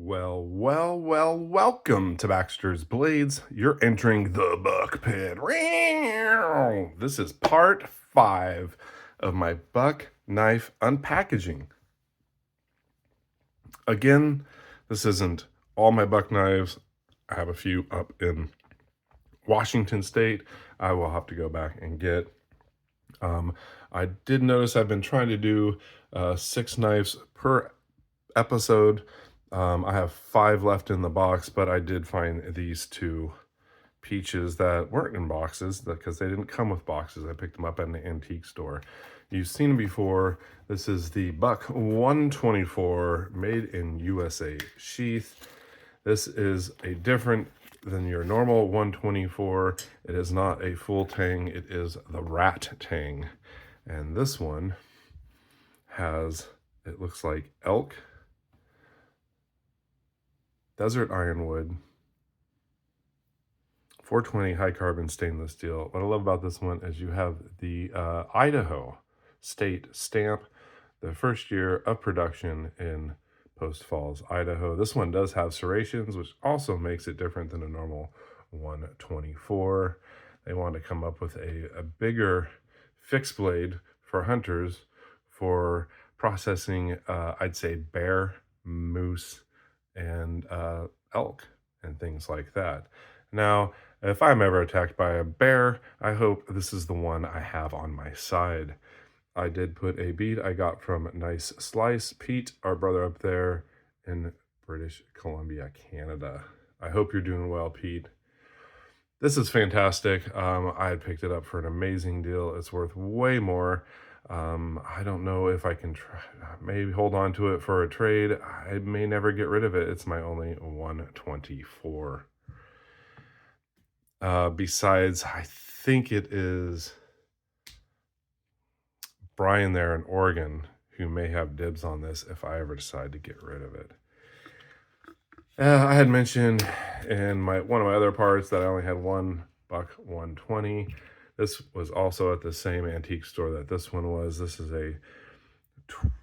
Welcome to Baxter's Blades. You're entering the buck pit. This is part 5 of my buck knife unpackaging. Again, this isn't all my buck knives. I have a few up in Washington State. I will have to go back and get. I did notice I've been trying to do 6 knives per episode. I have 5 left in the box, but I did find these 2 peaches that weren't in boxes because they didn't come with boxes. I picked them up at an antique store. You've seen them before. This is the Buck 124 made in USA sheath. This is a different than your normal 124. It is not a full tang. It is the rat tang. And this one has, it looks like elk, desert ironwood, 420 high carbon stainless steel. What I love about this one is you have the Idaho state stamp, the first year of production in Post Falls, Idaho. This one does have serrations, which also makes it different than a normal 124. They want to come up with a bigger fixed blade for hunters for processing, I'd say, bear, moose, and elk and things like that. Now, if I'm ever attacked by a bear, I hope this is the one I have on my side. I did put a bead I got from Nice Slice Pete, our brother up there in British Columbia, Canada. I hope you're doing well, Pete. This is fantastic. I had picked it up for an amazing deal. It's worth way more. I don't know if I can try, maybe hold on to it for a trade. I may never get rid of it. It's my only 124. Besides, I think it is Brian there in Oregon who may have dibs on this if I ever decide to get rid of it. I had mentioned in one of my other parts that I only had one Buck 120. This was also at the same antique store that this one was. This is a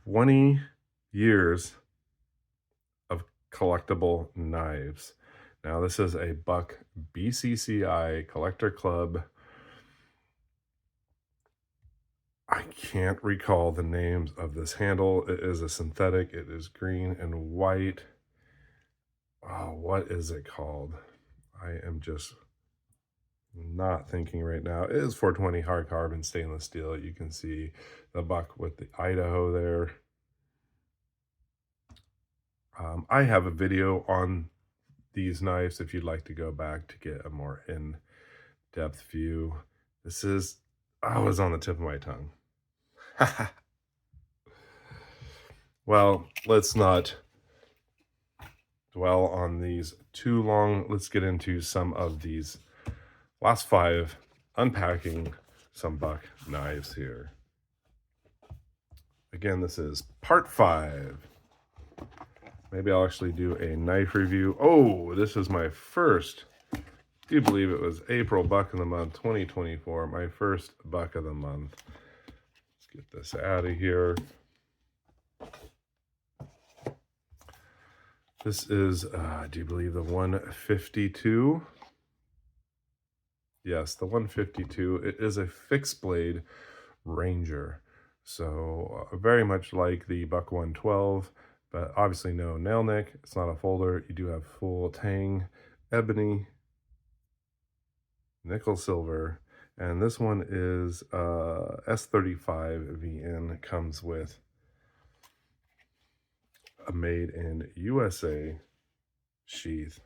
20 years of collectible knives. Now, this is a Buck BCCI Collector Club. I can't recall the names of this handle. It is a synthetic. It is green and white. Oh, what is it called? I am just not thinking right now. It is 420 hard carbon stainless steel. You can see the Buck with the Idaho there. I have a video on these knives if you'd like to go back to get a more in-depth view. This is, I was on the tip of my tongue. Well, let's not dwell on these too long. Let's get into some of these last 5, unpacking some Buck knives here. Again, this is part 5. Maybe I'll actually do a knife review. Oh, this is my first, I do believe it was April Buck of the Month 2024, my first Buck of the Month. Let's get this out of here. This is, I do believe the 152. Yes, the 152. It is a fixed blade Ranger. So very much like the Buck 112, but obviously no nail nick. It's not a folder. You do have full tang, ebony, nickel silver, and this one is S35 VN. Comes with a made in USA sheath.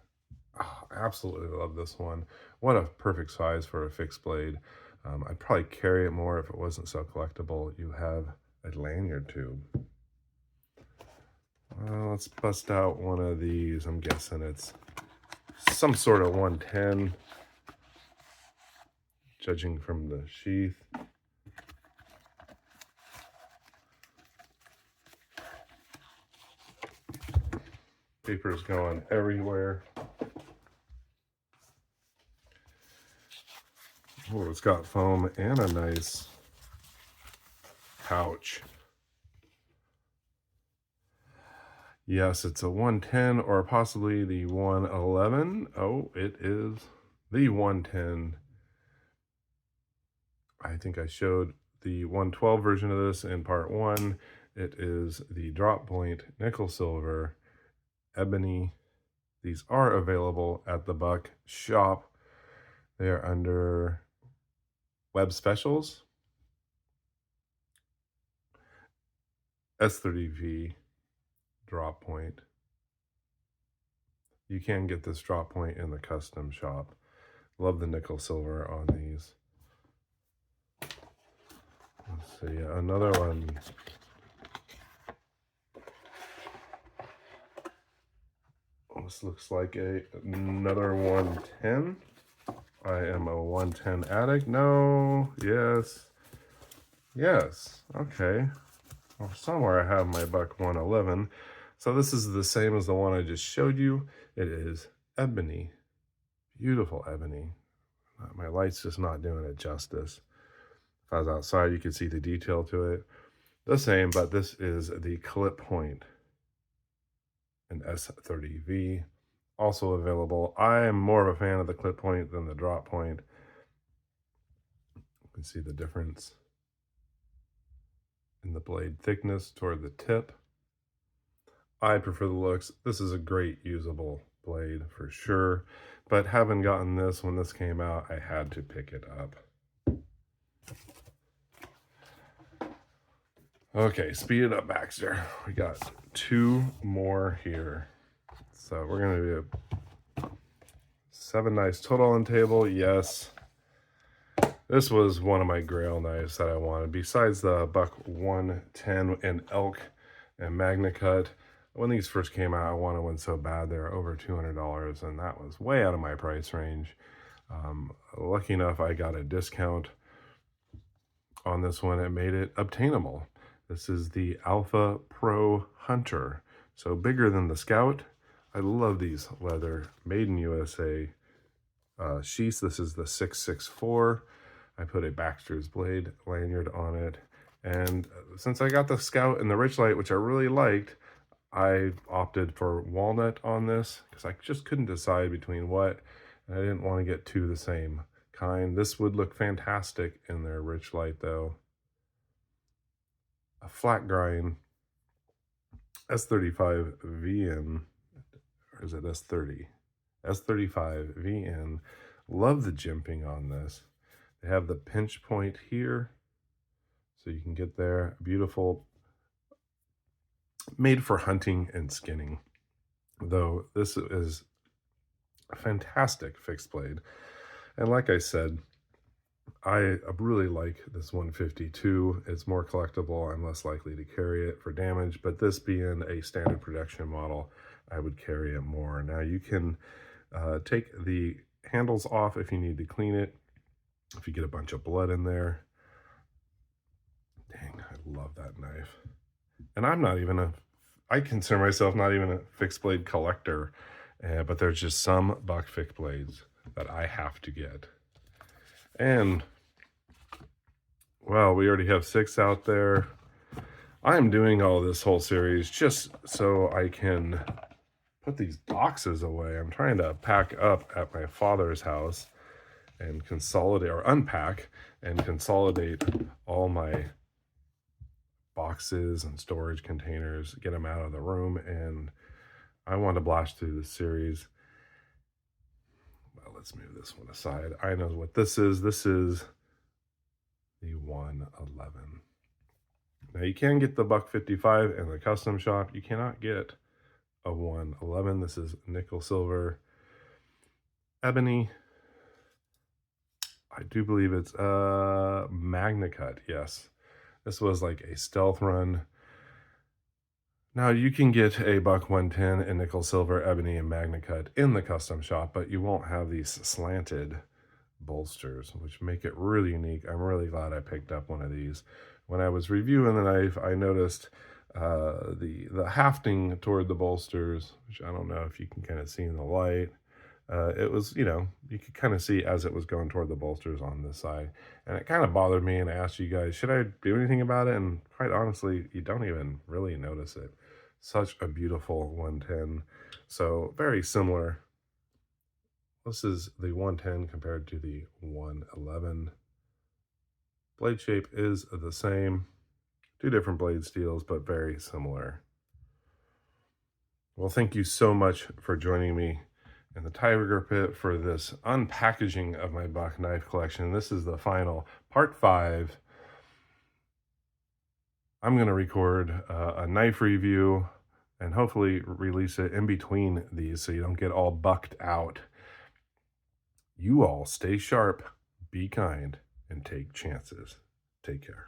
Oh, I absolutely love this one. What a perfect size for a fixed blade. I'd probably carry it more if it wasn't so collectible. You have a lanyard tube. Let's bust out one of these. I'm guessing it's some sort of 110, judging from the sheath. Paper's going everywhere. Oh, it's got foam and a nice pouch. Yes, it's a 110 or possibly the 111. Oh, it is the 110. I think I showed the 112 version of this in part one. It is the drop point nickel silver ebony. These are available at the Buck shop. They are under web specials, S30V drop point. You can get this drop point in the custom shop. Love the nickel silver on these. Let's see, another one. This looks like another 110. I am a 110 addict. No, yes, yes. Okay. Well, somewhere I have my Buck 111. So this is the same as the one I just showed you. It is ebony, beautiful ebony. My light's just not doing it justice. If I was outside, you could see the detail to it. The same, but this is the clip point in S30V. Also available. I am more of a fan of the clip point than the drop point. You can see the difference in the blade thickness toward the tip. I prefer the looks. This is a great usable blade for sure, but having gotten this when this came out, I had to pick it up. Okay, speed it up, Baxter. We got two more here. So we're gonna do 7 knives total on table. Yes. This was one of my grail knives that I wanted. Besides the Buck 110 and Elk and Magna Cut, when these first came out, I wanted one so bad. They were over $200, and that was way out of my price range. Lucky enough, I got a discount on this one. It made it obtainable. This is the Alpha Pro Hunter. So bigger than the Scout. I love these leather, made in USA sheaths. This is the 664. I put a Baxter's Blade lanyard on it. And since I got the Scout and the Richlight, which I really liked, I opted for walnut on this because I just couldn't decide between what, and I didn't want to get two the same kind. This would look fantastic in their Richlight though. A flat grind S35 VN, or is it S30? S35 VN. Love the jimping on this. They have the pinch point here, so you can get there. Beautiful, made for hunting and skinning. Though this is a fantastic fixed blade. And like I said, I really like this 152. It's more collectible. I'm less likely to carry it for damage, but this being a standard production model, I would carry it more. Now you can take the handles off if you need to clean it. If you get a bunch of blood in there. Dang, I love that knife. And I'm not even I consider myself not even a fixed blade collector, but there's just some Buck fixed blades that I have to get. And, well, we already have 6 out there. I'm doing all this whole series just so I can put these boxes away. I'm trying to pack up at my father's house and consolidate, or unpack and consolidate all my boxes and storage containers, get them out of the room, and I want to blast through this series. Well, let's move this one aside. I know what this is. This is the 111. Now you can get the Buck 55 in the custom shop. You cannot get a 111. This is nickel silver ebony. I do believe it's Magna Cut, yes. This was like a stealth run. Now you can get a Buck 110 in nickel silver, ebony, and Magna Cut in the custom shop, but you won't have these slanted bolsters, which make it really unique. I'm really glad I picked up one of these. When I was reviewing the knife, I noticed the hafting toward the bolsters, which I don't know if you can kind of see in the light. It was, you know, you could kind of see as it was going toward the bolsters on this side. And it kind of bothered me, and I asked you guys, should I do anything about it? And quite honestly, you don't even really notice it. Such a beautiful 110. So very similar. This is the 110 compared to the 111. Blade shape is the same. Two different blade steels, but very similar. Well, thank you so much for joining me in the Tiger Pit for this unpackaging of my buck knife collection. This is the final part 5. I'm going to record a knife review and hopefully release it in between these so you don't get all bucked out. You all stay sharp, be kind, and take chances. Take care.